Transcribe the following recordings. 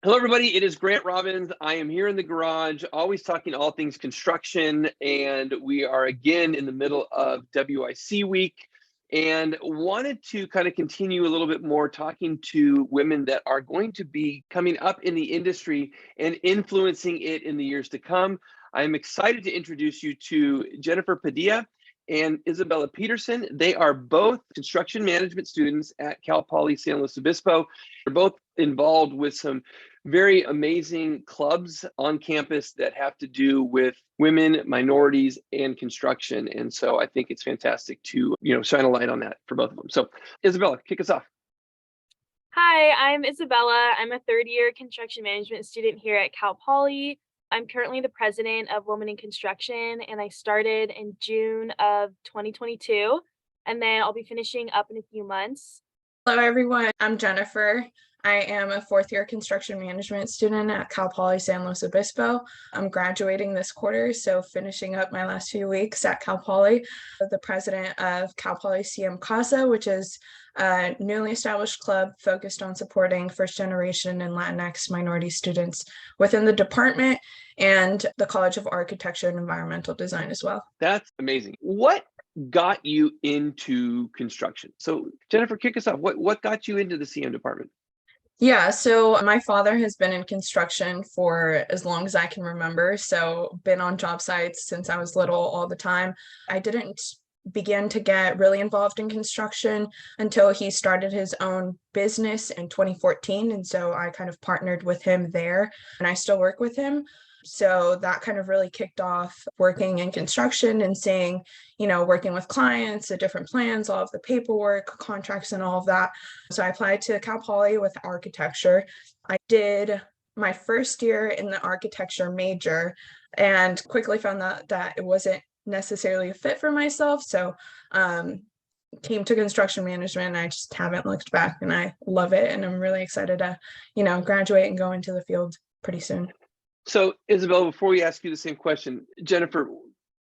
Hello, everybody. It is Grant Robbins. I am here in the garage, always talking all things construction, and we are again in the middle of WIC week, and wanted to kind of continue a little bit more talking to women that are going to be coming up in the industry and influencing it in the years to come. I am excited to introduce you to Jeniffer Padilla and Isabella Petersen. They are both construction management students at Cal Poly San Luis Obispo. They're both involved with some very amazing clubs on campus that have to do with women, minorities, and construction. And so I think it's fantastic to, shine a light on that for both of them. So Isabella, kick us off. Hi, I'm Isabella. I'm a third-year construction management student here at Cal Poly. I'm currently the president of Women in Construction, and I started in June of 2022, and then I'll be finishing up in a few months. Hello, everyone. I'm Jennifer. I am a fourth-year construction management student at Cal Poly San Luis Obispo. I'm graduating this quarter, so finishing up my last few weeks at Cal Poly. I'm the president of Cal Poly CM Casa, which is a newly established club focused on supporting first-generation and Latinx minority students within the department and the College of Architecture and Environmental Design as well. That's amazing. What got you into construction? So Jennifer, kick us off. What got you into the CM department? Yeah, so my father has been in construction for as long as I can remember. So been on job sites since I was little all the time. I didn't begin to get really involved in construction until he started his own business in 2014. And so I kind of partnered with him there, and I still work with him. So that kind of really kicked off working in construction and seeing, working with clients, the different plans, all of the paperwork, contracts, and all of that. So I applied to Cal Poly with architecture. I did my first year in the architecture major and quickly found that it wasn't necessarily a fit for myself. So came to construction management, and I just haven't looked back, and I love it. And I'm really excited to, graduate and go into the field pretty soon. So Isabella, before we ask you the same question, Jennifer,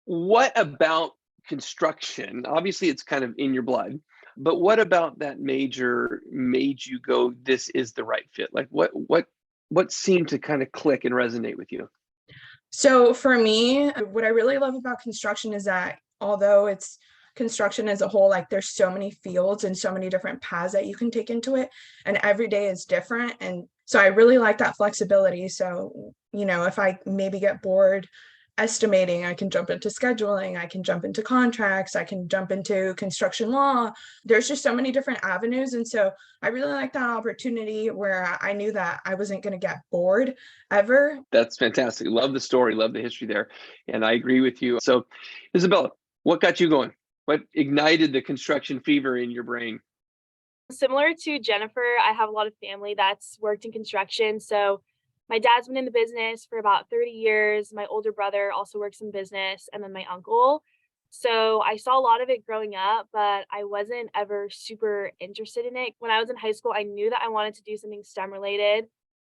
what about construction? Obviously, it's kind of in your blood, but what about that major made you go, this is the right fit? Like what seemed to kind of click and resonate with you? So for me, what I really love about construction is that although it's construction as a whole, like there's so many fields and so many different paths that you can take into it, and every day is different. And so I really like that flexibility. So, if I maybe get bored estimating, I can jump into scheduling, I can jump into contracts, I can jump into construction law. There's just so many different avenues. And so I really like that opportunity where I knew that I wasn't going to get bored ever. That's fantastic. Love the story, love the history there. And I agree with you. So Isabella, what got you going? What ignited the construction fever in your brain? Similar to Jennifer, I have a lot of family that's worked in construction. So my dad's been in the business for about 30 years. My older brother also works in business, and then my uncle. So I saw a lot of it growing up, but I wasn't ever super interested in it. When I was in high school, I knew that I wanted to do something STEM related.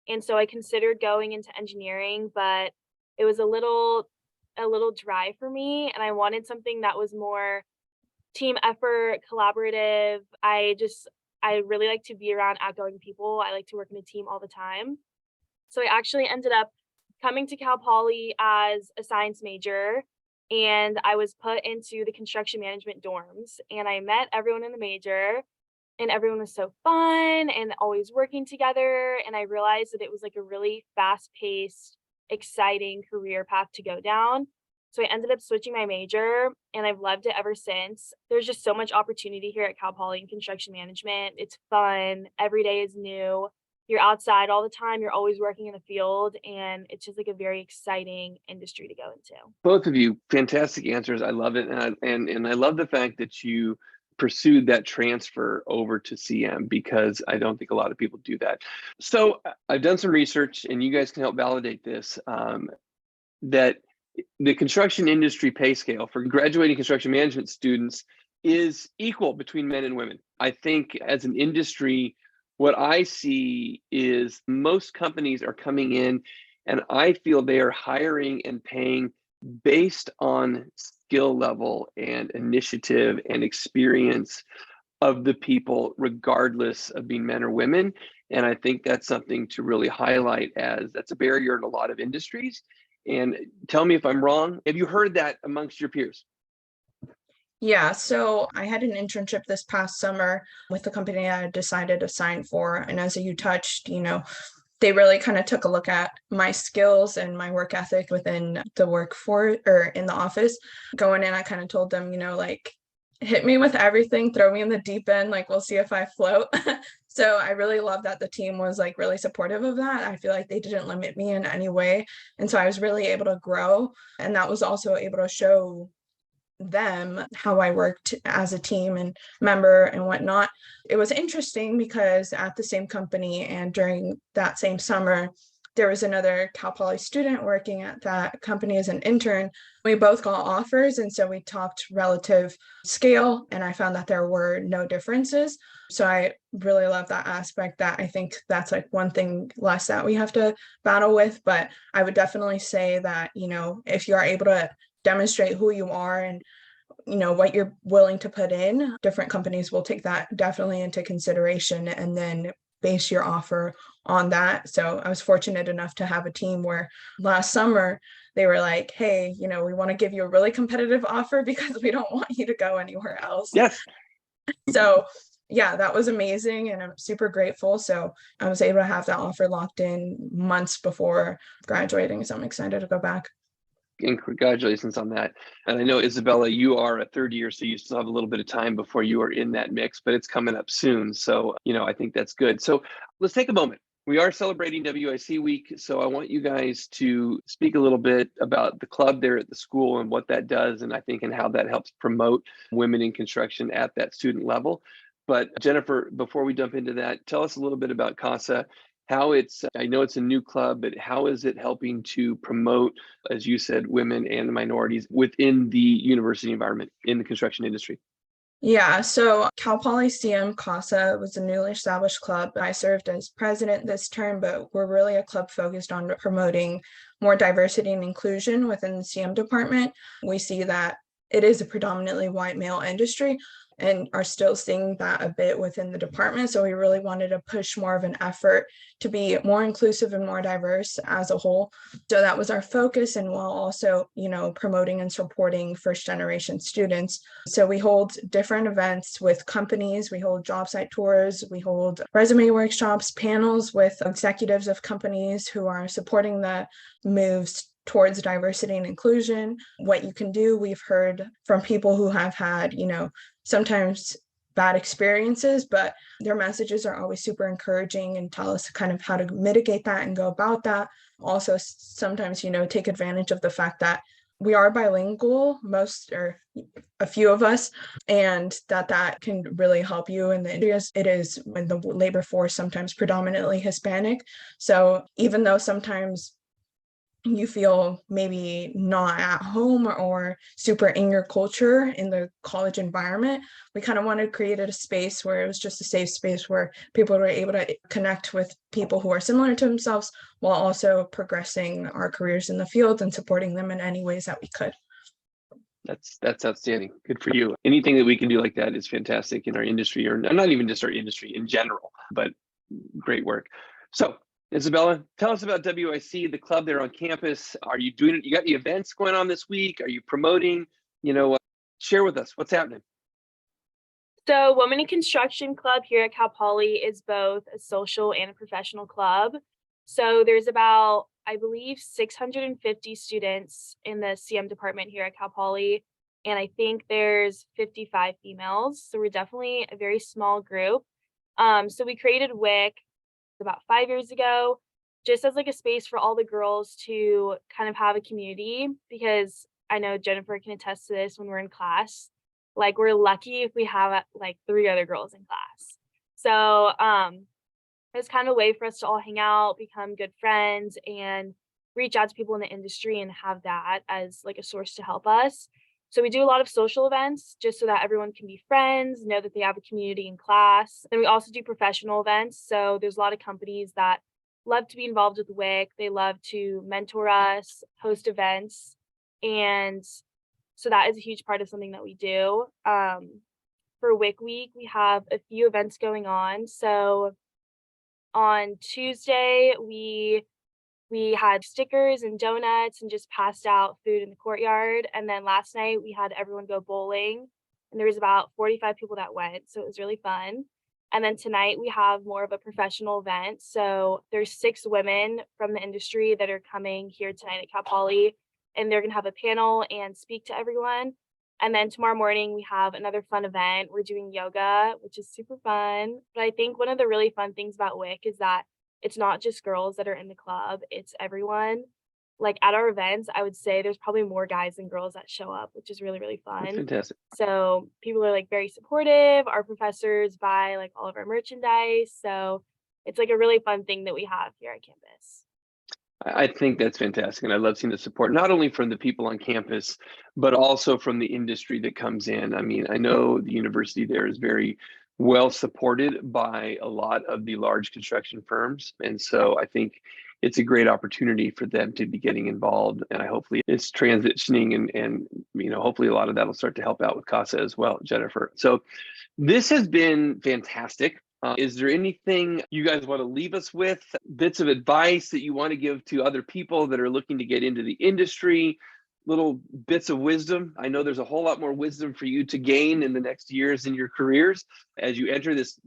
And so I considered going into engineering, but it was a little dry for me. And I wanted something that was more team effort, collaborative. I really like to be around outgoing people. I like to work in a team all the time. So I actually ended up coming to Cal Poly as a science major, and I was put into the construction management dorms, and I met everyone in the major, and everyone was so fun and always working together. And I realized that it was like a really fast-paced, exciting career path to go down. So I ended up switching my major, and I've loved it ever since. There's just so much opportunity here at Cal Poly in construction management. It's fun. Every day is new. You're outside all the time. You're always working in the field, and it's just like a very exciting industry to go into. Both of you, fantastic answers. I love it. And I love the fact that you pursued that transfer over to CM, because I don't think a lot of people do that. So I've done some research, and you guys can help validate this, that the construction industry pay scale for graduating construction management students is equal between men and women. I think as an industry, what I see is most companies are coming in, and I feel they are hiring and paying based on skill level and initiative and experience of the people, regardless of being men or women. And I think that's something to really highlight, as that's a barrier in a lot of industries. And tell me if I'm wrong. Have you heard that amongst your peers? Yeah, so I had an internship this past summer with the company I decided to sign for. And as you touched, they really kind of took a look at my skills and my work ethic within the workforce or in the office. Going in, I kind of told them, like, hit me with everything, throw me in the deep end, like, we'll see if I float. So I really love that the team was like really supportive of that. I feel like they didn't limit me in any way. And so I was really able to grow. And that was also able to show them how I worked as a team and member and whatnot. It was interesting because at the same company and during that same summer, there was another Cal Poly student working at that company as an intern. We both got offers, and so we talked relative scale, and I found that there were no differences. So I really love that aspect. That I think that's like one thing less that we have to battle with. But I would definitely say that, if you are able to demonstrate who you are and what you're willing to put in, different companies will take that definitely into consideration and then base your offer on that. So I was fortunate enough to have a team where last summer they were like, hey, we want to give you a really competitive offer because we don't want you to go anywhere else. Yes. So yeah, that was amazing, and I'm super grateful. So I was able to have that offer locked in months before graduating, so I'm excited to go back. And congratulations on that. And I know, Isabella, you are a third year, so you still have a little bit of time before you are in that mix, but it's coming up soon. So, I think that's good. So let's take a moment. We are celebrating WIC week. So I want you guys to speak a little bit about the club there at the school and what that does. And I think and how that helps promote women in construction at that student level. But Jeniffer, before we jump into that, tell us a little bit about CASA, I know it's a new club, but how is it helping to promote, as you said, women and minorities within the university environment in the construction industry? Yeah, so Cal Poly CM CASA was a newly established club. I served as president this term, but we're really a club focused on promoting more diversity and inclusion within the CM department. We see that it is a predominantly white male industry and are still seeing that a bit within the department. So we really wanted to push more of an effort to be more inclusive and more diverse as a whole. So that was our focus, and while also, promoting and supporting first generation students. So we hold different events with companies, we hold job site tours, we hold resume workshops, panels with executives of companies who are supporting the moves towards diversity and inclusion. What you can do, we've heard from people who have had, sometimes bad experiences, but their messages are always super encouraging and tell us kind of how to mitigate that and go about that. Also, sometimes, take advantage of the fact that we are bilingual, most or a few of us, and that can really help you in the industry. It is when the labor force sometimes predominantly Hispanic. So even though sometimes you feel maybe not at home or super in your culture in the college environment, we kind of wanted to create a space where it was just a safe space where people were able to connect with people who are similar to themselves while also progressing our careers in the field and supporting them in any ways that we could. That's outstanding. Good for you. Anything that we can do like that is fantastic in our industry, or not even just our industry in general, but great work. So Isabella, tell us about WIC, the club there on campus. Are you doing it? You got the events going on this week? Are you promoting? Share with us what's happening. So Women in Construction Club here at Cal Poly is both a social and a professional club. So there's about, I believe, 650 students in the CM department here at Cal Poly, and I think there's 55 females. So we're definitely a very small group. So we created WIC about 5 years ago, just as like a space for all the girls to kind of have a community, because I know Jeniffer can attest to this when we're in class. Like, we're lucky if we have like 3 other girls in class. So it's kind of a way for us to all hang out, become good friends, and reach out to people in the industry and have that as like a source to help us. So we do a lot of social events just so that everyone can be friends, know that they have a community in class. And we also do professional events. So there's a lot of companies that love to be involved with WIC. They love to mentor us, host events. And so that is a huge part of something that we do. For WIC Week, we have a few events going on. So On Tuesday, we had stickers and donuts and just passed out food in the courtyard. And then last night we had everyone go bowling, and there was about 45 people that went, so it was really fun. And then tonight we have more of a professional event. So there's 6 women from the industry that are coming here tonight at Cal Poly, and they're gonna have a panel and speak to everyone. And then tomorrow morning we have another fun event. We're doing yoga, which is super fun. But I think one of the really fun things about WIC is that it's not just girls that are in the club, it's everyone. Like at our events, I would say there's probably more guys than girls that show up, which is really, really That's fun. fantastic. So people are like very supportive. Our professors buy like all of our merchandise. So it's like a really fun thing that we have here at campus. I think that's fantastic. And I love seeing the support, not only from the people on campus, but also from the industry that comes in. I mean, I know the university there is very well supported by a lot of the large construction firms. And so I think it's a great opportunity for them to be getting involved. And I hopefully it's transitioning and hopefully a lot of that will start to help out with CASA as well, Jennifer. So this has been fantastic. Is there anything you guys want to leave us with? Bits of advice that you want to give to other people that are looking to get into the industry? Little bits of wisdom. I know there's a whole lot more wisdom for you to gain in the next years in your careers as you enter this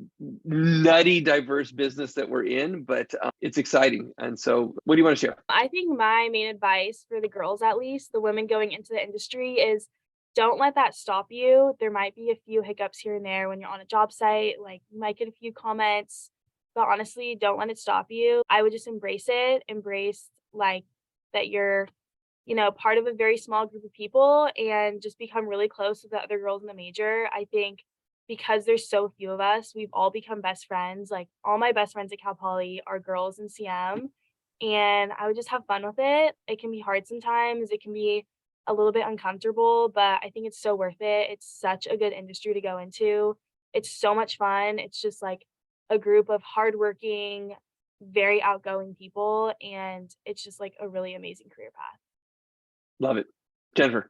nutty, diverse business that we're in, but it's exciting. And so what do you want to share? I think my main advice for the girls, at least the women going into the industry, is don't let that stop you. There might be a few hiccups here and there when you're on a job site, like you might get a few comments, but honestly, don't let it stop you. I would just embrace it, embrace like that you're, part of a very small group of people and just become really close with the other girls in the major. I think because there's so few of us, we've all become best friends. Like all my best friends at Cal Poly are girls in CM, and I would just have fun with it. It can be hard sometimes. It can be a little bit uncomfortable, but I think it's so worth it. It's such a good industry to go into. It's so much fun. It's just like a group of hardworking, very outgoing people, and it's just like a really amazing career path. Love it. Jennifer.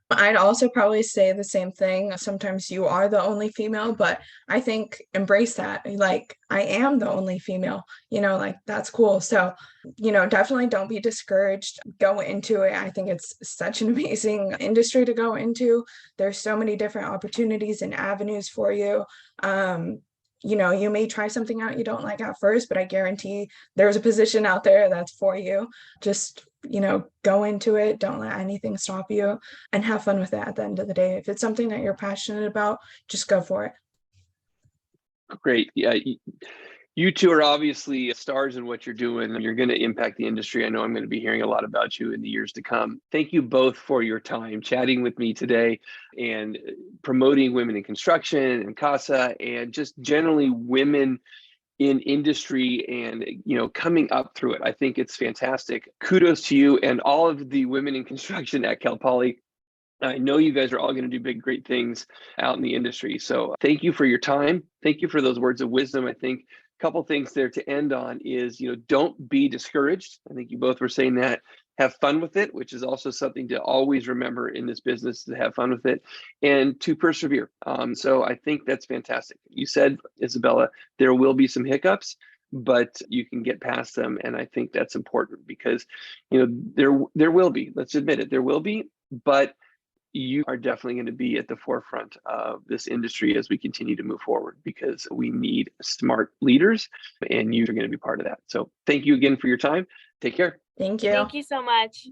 I'd also probably say the same thing. Sometimes you are the only female, but I think embrace that. Like, I am the only female, like that's cool. So, definitely don't be discouraged. Go into it. I think it's such an amazing industry to go into. There's so many different opportunities and avenues for you. You may try something out you don't like at first, but I guarantee there's a position out there that's for you. Just go into it. Don't let anything stop you and have fun with it at the end of the day. If it's something that you're passionate about, just go for it. Great. Yeah. You two are obviously stars in what you're doing. You're going to impact the industry. I know I'm going to be hearing a lot about you in the years to come. Thank you both for your time chatting with me today and promoting women in construction and CASA and just generally women in industry and coming up through it. I think it's fantastic. Kudos to you and all of the women in construction at Cal Poly. I know you guys are all going to do big, great things out in the industry. So thank you for your time. Thank you for those words of wisdom. I think a couple things there to end on is, don't be discouraged. I think you both were saying that. Have fun with it, which is also something to always remember in this business, to have fun with it and to persevere. So I think that's fantastic. You said, Isabella, there will be some hiccups, but you can get past them. And I think that's important because, there will be, let's admit it, there will be, but you are definitely going to be at the forefront of this industry as we continue to move forward because we need smart leaders and you are going to be part of that. So thank you again for your time. Take care. Thank you. Thank you so much.